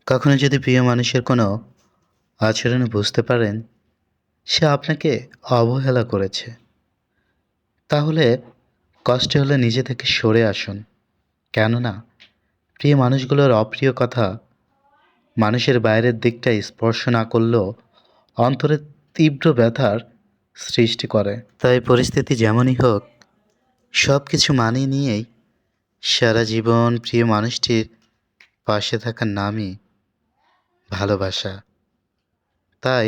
কখনো যদি প্রিয় মানুষের কোনো আচরণে বুঝতে পারেন সে আপনাকে অবহেলা করেছে, তাহলে কষ্ট হলে নিজে থেকে সরে আসুন। কেননা প্রিয় মানুষগুলোর অপ্রিয় কথা মানুষের বাইরের দিকটা স্পর্শ না করলেও অন্তরে তীব্র ব্যথার সৃষ্টি করে। তাই পরিস্থিতি যেমনই হোক, সব কিছু মানিয়ে নিয়েই সারা জীবন প্রিয় মানুষটির পাশে থাকার নামই ভালোবাসা। তাই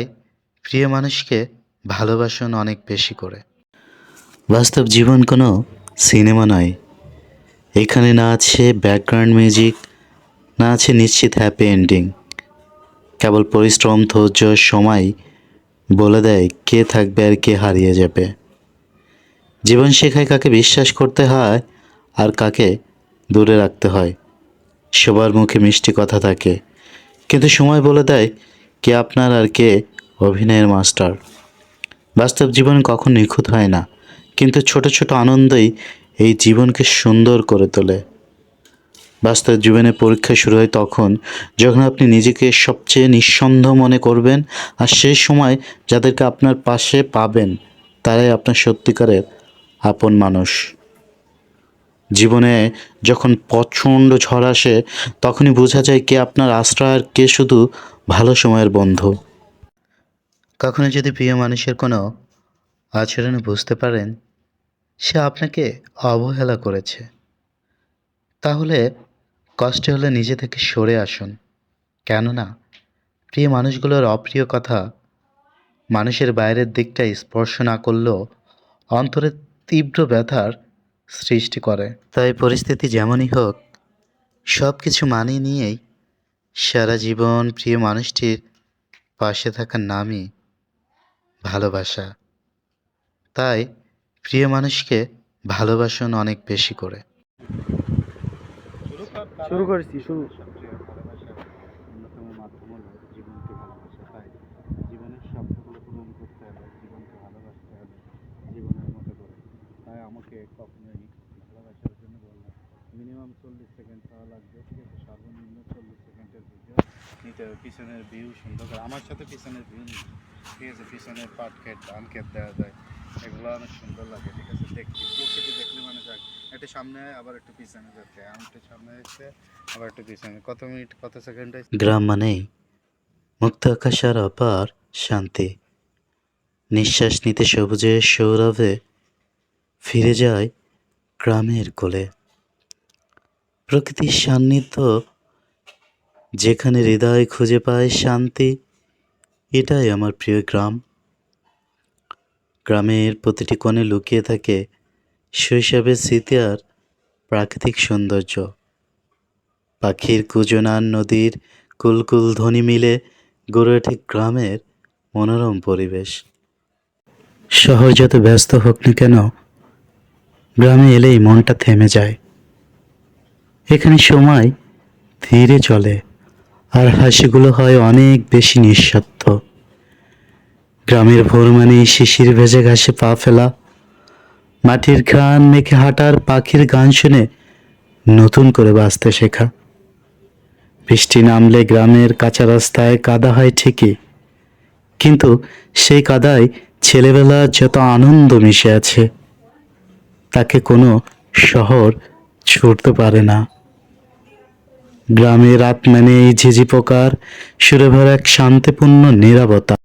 প্রিয় মানুষকে ভালোবাসুন অনেক বেশি করে। বাস্তব জীবন কোনো সিনেমা নয়। এখানে না আছে ব্যাকগ্রাউন্ড মিউজিক, না আছে নিশ্চিত হ্যাপি এন্ডিং। কেবল পরিশ্রম, ধৈর্য, সময় বলে দেয় কে থাকবে আর কে হারিয়ে যাবে। জীবন শেখায় কাকে বিশ্বাস করতে হয় আর কাকে দূরে রাখতে হয়। সবার মুখে মিষ্টি কথা থাকে, কিন্তু সময় বলে দেয় কে আপনার আর কে অভিনয়ের মাস্টার। বাস্তব জীবন কখন নিখুঁত হয় না, কিন্তু ছোট ছোট আনন্দই এই জীবনকে সুন্দর করে তোলে। বাস্তব জীবনের পরীক্ষা শুরু হয় তখন যখন আপনি নিজেকে সবচেয়ে নিঃসন্দেহ মনে করবেন, আর সেই সময় যাদেরকে আপনার পাশে পাবেন তারাই আপনার সত্যিকারের আপন মানুষ। জীবনে যখন প্রচণ্ড ঝড় আসে তখনই বোঝা যায় কে আপনার আশ্রয় আর কে শুধু ভালো সময়ের বন্ধু। কখনো যদি প্রিয় মানুষের কোনো আচরণে বুঝতে পারেন সে আপনাকে অবহেলা করেছে, তাহলে কষ্ট হলে নিজে থেকে সরে আসুন। কেননা প্রিয় মানুষগুলোর অপ্রিয় কথা মানুষের বাইরের দিকটা স্পর্শ না করলেও অন্তরে তীব্র ব্যথার সৃষ্টি করে। তাই পরিস্থিতি যেমনই হোক, সব কিছু মানিয়ে নিয়েই সারা জীবন প্রিয় মানুষটির পাশে থাকার নামই ভালোবাসা। তাই প্রিয় মানুষকে ভালোবাসুন অনেক বেশি করে। শুরু করেছি শুরু। সবচেয়ে ভালোবাসার অন্যতম মাধ্যম হলো জীবনকে ভালোবাসা। তাই জীবনের স্বপ্নগুলো পূরণ করতে হলে, জীবনকে ভালোবাসতে হলে জীবনের মতো করে। তাই আমাকে কখনোই ভালোবাসার জন্য বললাম মিনিমাম 40 সেকেন্ড পাওয়া লাগবে, ঠিক আছে? সর্বনিম্ন 40 সেকেন্ডের ভিডিও নিতে হবে। পিছনের ভিউ সুন্দর করে আমার সাথে পিছনের ভিউ নিই, ঠিক আছে? পিছনের পাট ক্ষেত, ধান ক্ষেত দেওয়া যায়, এগুলো অনেক সুন্দর লাগে, ঠিক আছে? দেখি প্রকৃতি দেখলে মানে যাক একটু সামনে আবার একটু পিছনে যেতে, আমি একটু সামনে এসে আবার একটু পিছনে, কত মিনিট কত সেকেন্ড। গ্রাম মানেই মুক্ত আকাশ আর অপার শান্তি। নিঃশ্বাস নিতে সবুজের সৌরভে ফিরে যায় গ্রামের কোলে। প্রকৃতির সান্নিধ্য যেখানে হৃদয় খুঁজে পায় শান্তি, এটাই আমার প্রিয় গ্রাম। গ্রামের প্রতিটি কোণে লুকিয়ে থাকে শৈশবের স্মৃতি আর প্রাকৃতিক সৌন্দর্য। পাখির কুজনার, নদীর কুলকুল ধ্বনি মিলে গড়ে ওঠে গ্রামের মনোরম পরিবেশ। শহর যত ব্যস্ত হোক না কেন, গ্রামে এলেই মনটা থেমে যায়। এখানে সময় ধীরে চলে আর হাসিগুলো হয় অনেক বেশি নিঃস্বার্থ। গ্রামের ভোর মানে শিশির ভেজে ঘাসে পা ফেলা, মাটির ঘ্রাণ মেখে হাঁটার, পাখির গান শুনে নতুন করে বাঁচতে শেখা। বৃষ্টি নামলে গ্রামের কাঁচা রাস্তায় কাদা হয় ঠিকই, কিন্তু সেই কাদায় ছেলেবেলার যত আনন্দ মিশে আছে তাকে কোনো শহর ছুঁতে পারে না। গ্রামের রাত মানে এই ঝিঝি পোকার সুরে ভরা এক শান্তিপূর্ণ নীরবতা।